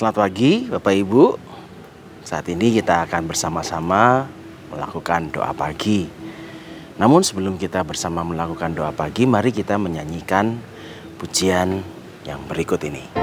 Selamat pagi Bapak Ibu. Saat ini kita akan bersama-sama melakukan doa pagi. Namun sebelum kita bersama melakukan doa pagi, mari kita menyanyikan pujian yang berikut ini.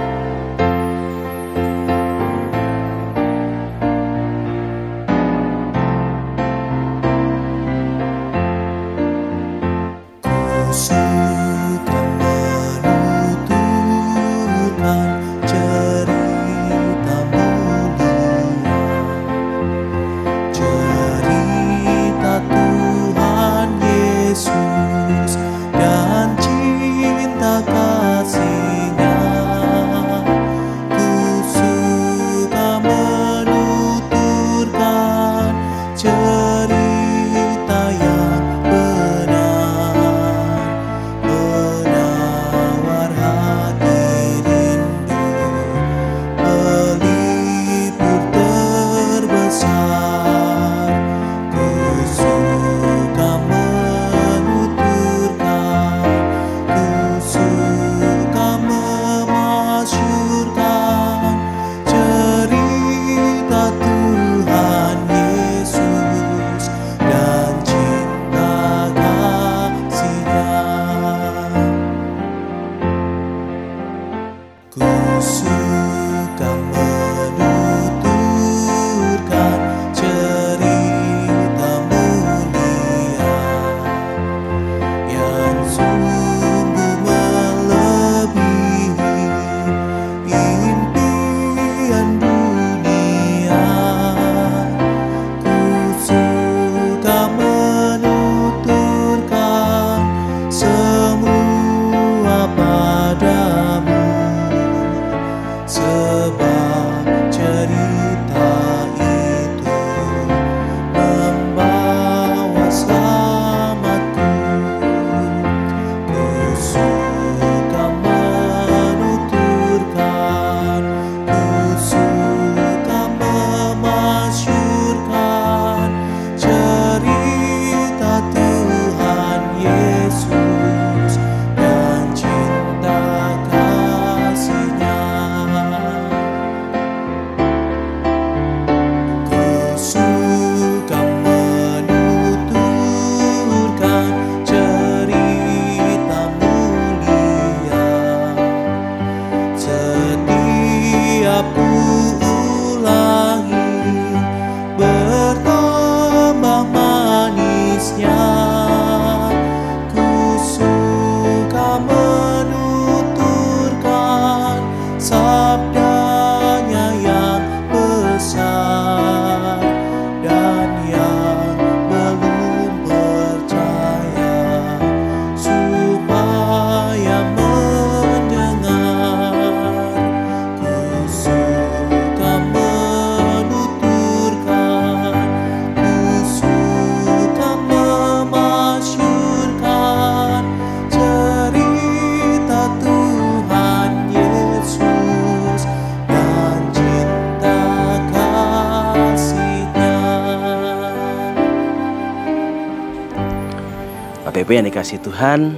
Bapak Ibu yang dikasihi Tuhan,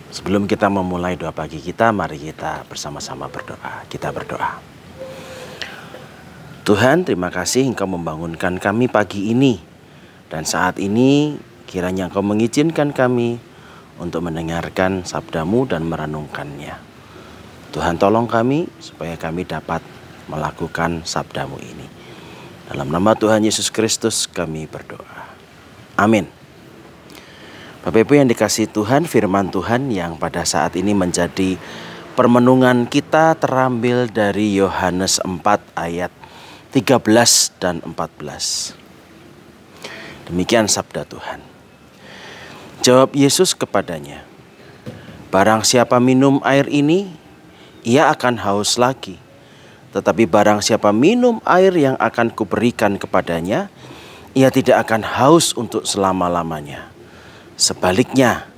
sebelum kita memulai doa pagi kita, mari kita bersama-sama berdoa. Kita berdoa. Tuhan, terima kasih Engkau membangunkan kami pagi ini. Dan saat ini kiranya Engkau mengizinkan kami untuk mendengarkan sabda-Mu dan merenungkannya. Tuhan, tolong kami supaya kami dapat melakukan sabda-Mu ini. Dalam nama Tuhan Yesus Kristus kami berdoa. Amin. Bapak Ibu yang dikasihi Tuhan, firman Tuhan yang pada saat ini menjadi permenungan kita terambil dari Yohanes 4 ayat 13 dan 14. Demikian sabda Tuhan. Jawab Yesus kepadanya, "Barang siapa minum air ini, ia akan haus lagi. Tetapi barang siapa minum air yang akan kuberikan kepadanya, ia tidak akan haus untuk selama-lamanya. Sebaliknya,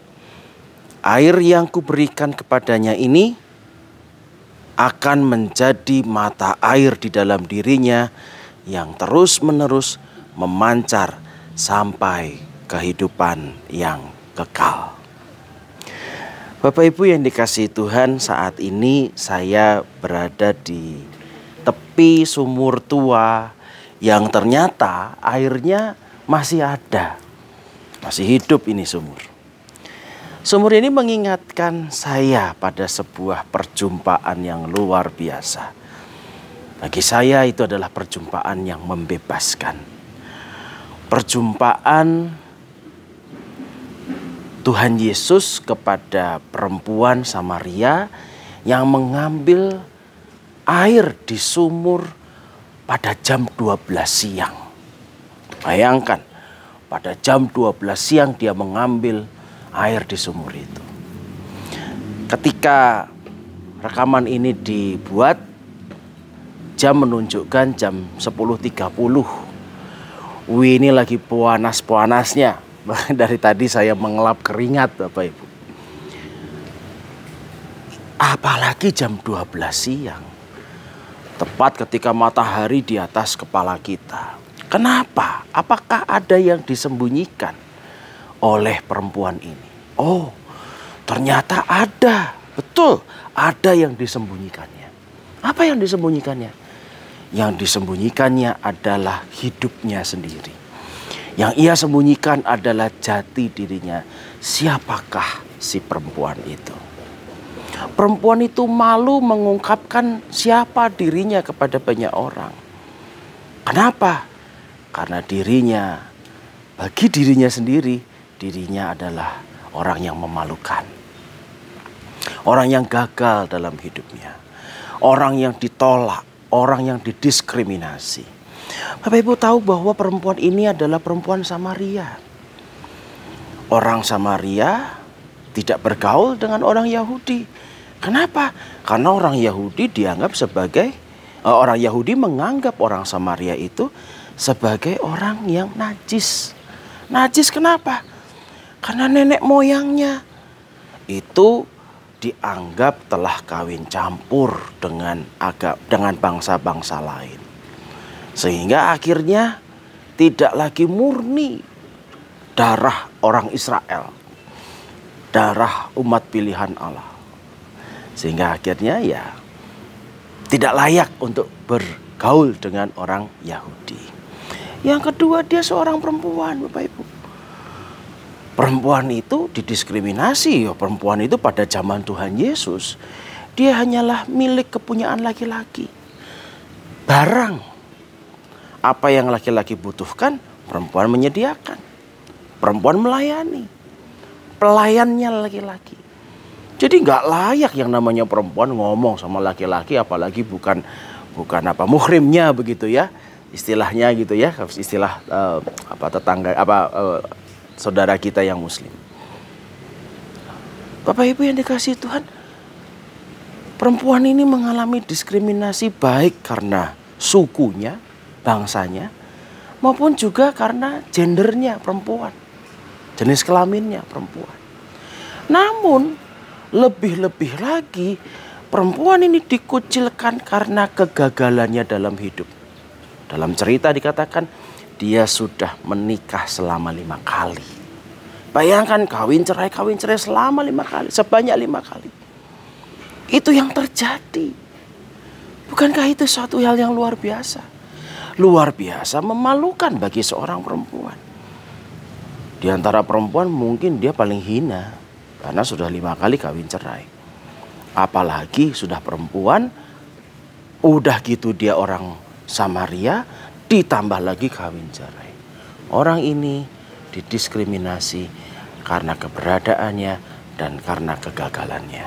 air yang kuberikan kepadanya ini akan menjadi mata air di dalam dirinya yang terus-menerus memancar sampai kehidupan yang kekal." Bapak Ibu yang dikasihi Tuhan, saat ini saya berada di tepi sumur tua yang ternyata airnya masih ada. Masih hidup ini sumur. Sumur ini mengingatkan saya pada sebuah perjumpaan yang luar biasa. Bagi saya itu adalah perjumpaan yang membebaskan. Perjumpaan Tuhan Yesus kepada perempuan Samaria yang mengambil air di sumur pada jam 12 siang. Bayangkan, pada jam 12 siang dia mengambil air di sumur itu. Ketika rekaman ini dibuat, jam menunjukkan jam 10.30. Ini lagi panas-panasnya. Dari tadi saya mengelap keringat, Bapak Ibu. Apalagi jam 12 siang. Tepat ketika matahari di atas kepala kita. Kenapa? Apakah ada yang disembunyikan oleh perempuan ini? Oh, ternyata ada. Betul, ada yang disembunyikannya. Apa yang disembunyikannya? Yang disembunyikannya adalah hidupnya sendiri. Yang ia sembunyikan adalah jati dirinya. Siapakah si perempuan itu? Perempuan itu malu mengungkapkan siapa dirinya kepada banyak orang. Kenapa? Karena bagi dirinya sendiri, dirinya adalah orang yang memalukan. Orang yang gagal dalam hidupnya. Orang yang ditolak, orang yang didiskriminasi. Bapak Ibu tahu bahwa perempuan ini adalah perempuan Samaria. Orang Samaria tidak bergaul dengan orang Yahudi. Kenapa? Karena orang Yahudi dianggap sebagai orang Yahudi menganggap orang Samaria itu sebagai orang yang najis. Najis kenapa? Karena nenek moyangnya itu dianggap telah kawin campur dengan bangsa-bangsa lain. Sehingga akhirnya tidak lagi murni darah orang Israel. Darah umat pilihan Allah. Sehingga akhirnya ya tidak layak untuk bergaul dengan orang Yahudi. Yang kedua, dia seorang perempuan, Bapak Ibu. Perempuan itu didiskriminasi. Perempuan itu pada zaman Tuhan Yesus, dia hanyalah milik kepunyaan laki-laki. Barang. Apa yang laki-laki butuhkan, perempuan menyediakan. Perempuan melayani. Pelayannya laki-laki. Jadi nggak layak yang namanya perempuan ngomong sama laki-laki, apalagi bukan muhrimnya begitu ya. Istilahnya gitu ya, istilah saudara kita yang muslim. Bapak Ibu yang dikasihi Tuhan, perempuan ini mengalami diskriminasi baik karena sukunya, bangsanya, maupun juga karena gendernya perempuan, jenis kelaminnya perempuan. Namun lebih-lebih lagi perempuan ini dikucilkan karena kegagalannya dalam hidup. Dalam cerita dikatakan dia sudah menikah selama 5 kali. Bayangkan kawin cerai selama 5 kali, sebanyak 5 kali. Itu yang terjadi. Bukankah itu suatu hal yang luar biasa? Luar biasa memalukan bagi seorang perempuan. Di antara perempuan mungkin dia paling hina karena sudah 5 kali kawin cerai. Apalagi sudah perempuan, udah gitu dia orang Samaria, ditambah lagi kawin cerai. Orang ini didiskriminasi karena keberadaannya dan karena kegagalannya.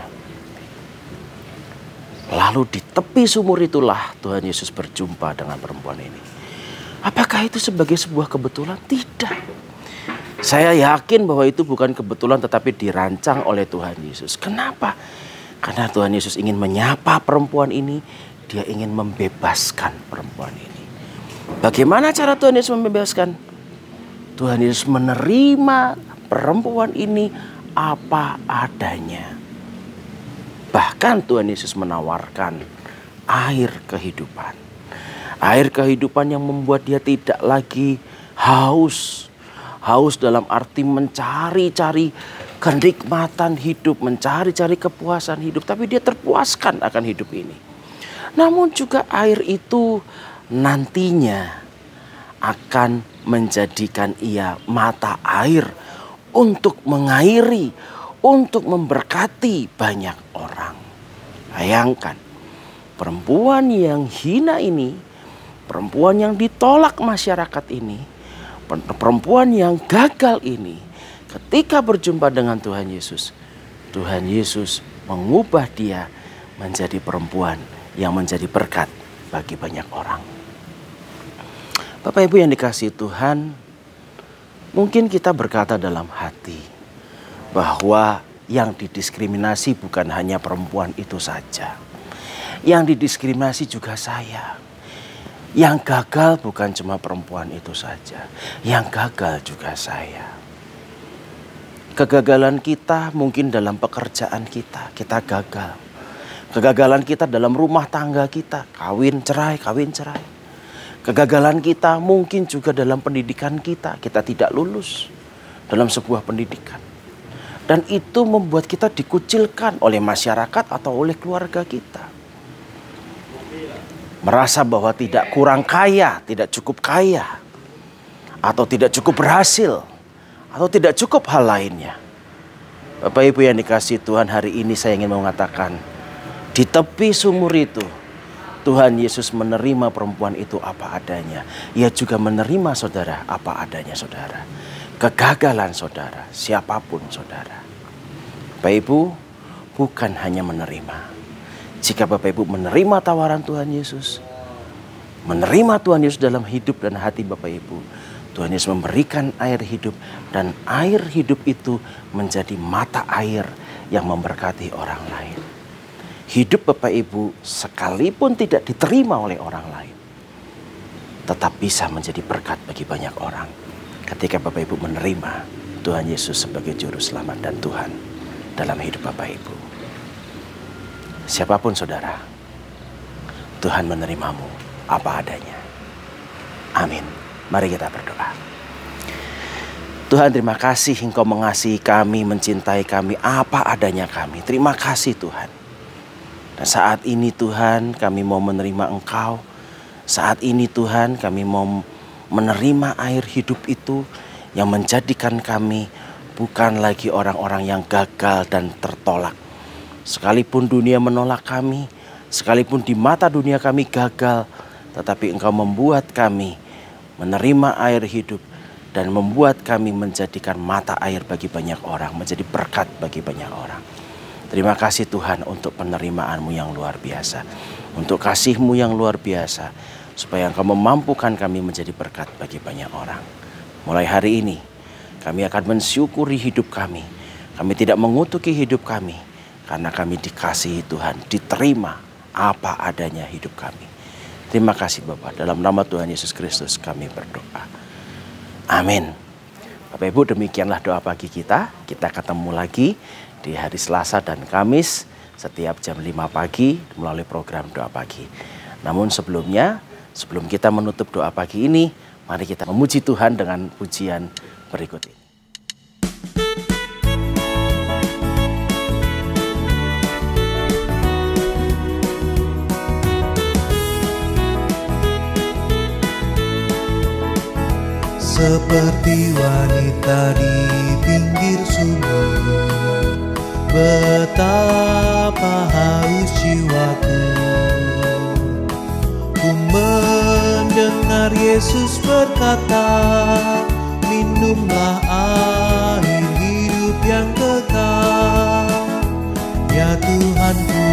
Lalu di tepi sumur itulah Tuhan Yesus berjumpa dengan perempuan ini. Apakah itu sebagai sebuah kebetulan? Tidak. Saya yakin bahwa itu bukan kebetulan tetapi dirancang oleh Tuhan Yesus. Kenapa? Karena Tuhan Yesus ingin menyapa perempuan ini. Dia ingin membebaskan perempuan ini. Bagaimana cara Tuhan Yesus membebaskan? Tuhan Yesus menerima perempuan ini apa adanya. Bahkan Tuhan Yesus menawarkan air kehidupan. Air kehidupan yang membuat dia tidak lagi haus. Haus dalam arti mencari-cari kenikmatan hidup, mencari-cari kepuasan hidup, tapi dia terpuaskan akan hidup ini. Namun juga air itu nantinya akan menjadikan ia mata air untuk mengairi, untuk memberkati banyak orang. Bayangkan, perempuan yang hina ini, perempuan yang ditolak masyarakat ini, perempuan yang gagal ini, ketika berjumpa dengan Tuhan Yesus mengubah dia menjadi perempuan yang menjadi berkat bagi banyak orang. Bapak Ibu yang dikasihi Tuhan, mungkin kita berkata dalam hati bahwa yang didiskriminasi bukan hanya perempuan itu saja. Yang didiskriminasi juga saya. Yang gagal bukan cuma perempuan itu saja. Yang gagal juga saya. Kegagalan kita mungkin dalam pekerjaan kita gagal. Kegagalan kita dalam rumah tangga kita, kawin cerai. Kegagalan kita mungkin juga dalam pendidikan kita tidak lulus dalam sebuah pendidikan. Dan itu membuat kita dikucilkan oleh masyarakat atau oleh keluarga kita. Merasa bahwa tidak kurang kaya, tidak cukup kaya, atau tidak cukup berhasil, atau tidak cukup hal lainnya. Bapak Ibu yang dikasihi Tuhan, hari ini saya ingin mengatakan, di tepi sumur itu, Tuhan Yesus menerima perempuan itu apa adanya. Ia juga menerima saudara apa adanya saudara. Kegagalan saudara, siapapun saudara. Bapak Ibu, bukan hanya menerima. Jika Bapak Ibu menerima tawaran Tuhan Yesus, menerima Tuhan Yesus dalam hidup dan hati Bapak Ibu, Tuhan Yesus memberikan air hidup, dan air hidup itu menjadi mata air yang memberkati orang lain. Hidup Bapak Ibu sekalipun tidak diterima oleh orang lain, tetap bisa menjadi berkat bagi banyak orang ketika Bapak Ibu menerima Tuhan Yesus sebagai Juru Selamat dan Tuhan dalam hidup Bapak Ibu. Siapapun saudara, Tuhan menerimamu apa adanya. Amin. Mari kita berdoa. Tuhan, terima kasih Engkau mengasihi kami, mencintai kami apa adanya kami. Terima kasih Tuhan. Dan saat ini Tuhan, kami mau menerima Engkau. Saat ini Tuhan, kami mau menerima air hidup itu yang menjadikan kami bukan lagi orang-orang yang gagal dan tertolak. Sekalipun dunia menolak kami, sekalipun di mata dunia kami gagal, tetapi Engkau membuat kami menerima air hidup dan membuat kami menjadikan mata air bagi banyak orang, menjadi berkat bagi banyak orang. Terima kasih Tuhan untuk penerimaan-Mu yang luar biasa, untuk kasih-Mu yang luar biasa, supaya Engkau memampukan kami menjadi berkat bagi banyak orang. Mulai hari ini, kami akan mensyukuri hidup kami. Kami tidak mengutuki hidup kami, karena kami dikasihi Tuhan, diterima apa adanya hidup kami. Terima kasih Bapak, dalam nama Tuhan Yesus Kristus kami berdoa. Amin. Bapak Ibu, demikianlah doa pagi kita. Kita ketemu lagi di hari Selasa dan Kamis setiap jam 5 pagi melalui program doa pagi. Namun sebelumnya, sebelum kita menutup doa pagi ini, mari kita memuji Tuhan dengan pujian berikut ini. Seperti wanita di pinggir sumur, betapa haus jiwaku. Ku mendengar Yesus berkata, minumlah air hidup yang kekal. Ya Tuhanku,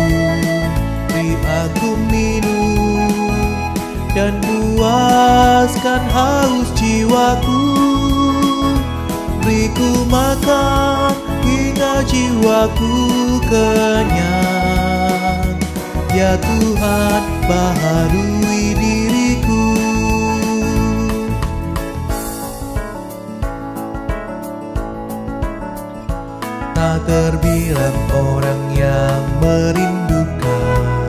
beri aku minum dan puaskan haus jiwaku. Beriku makan hingga jiwaku kenyang. Ya Tuhan, baharui diriku. Tak terbilang orang yang merindukan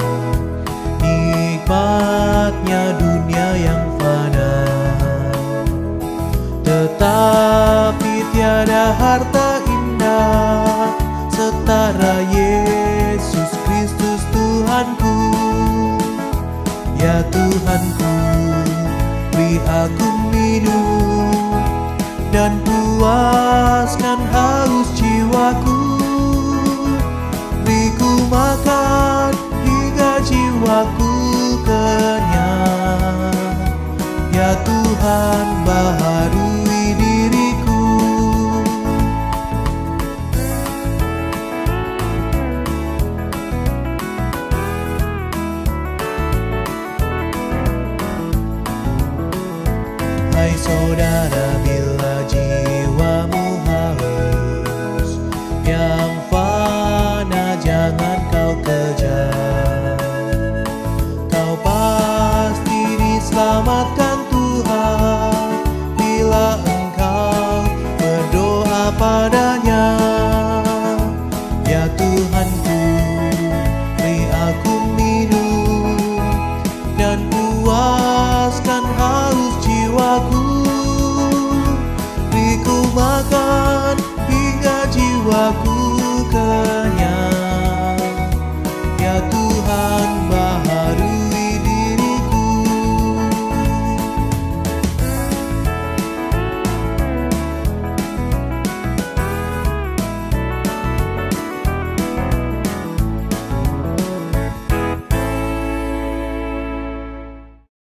nikmatnya dunia yang fana, tetapi tiada harta indah Ya Tuhanku, beri aku minum dan puaskan haus jiwaku. Beriku makan hingga jiwaku kenyang. Ya Tuhan, baharui diriku. Hai saudara,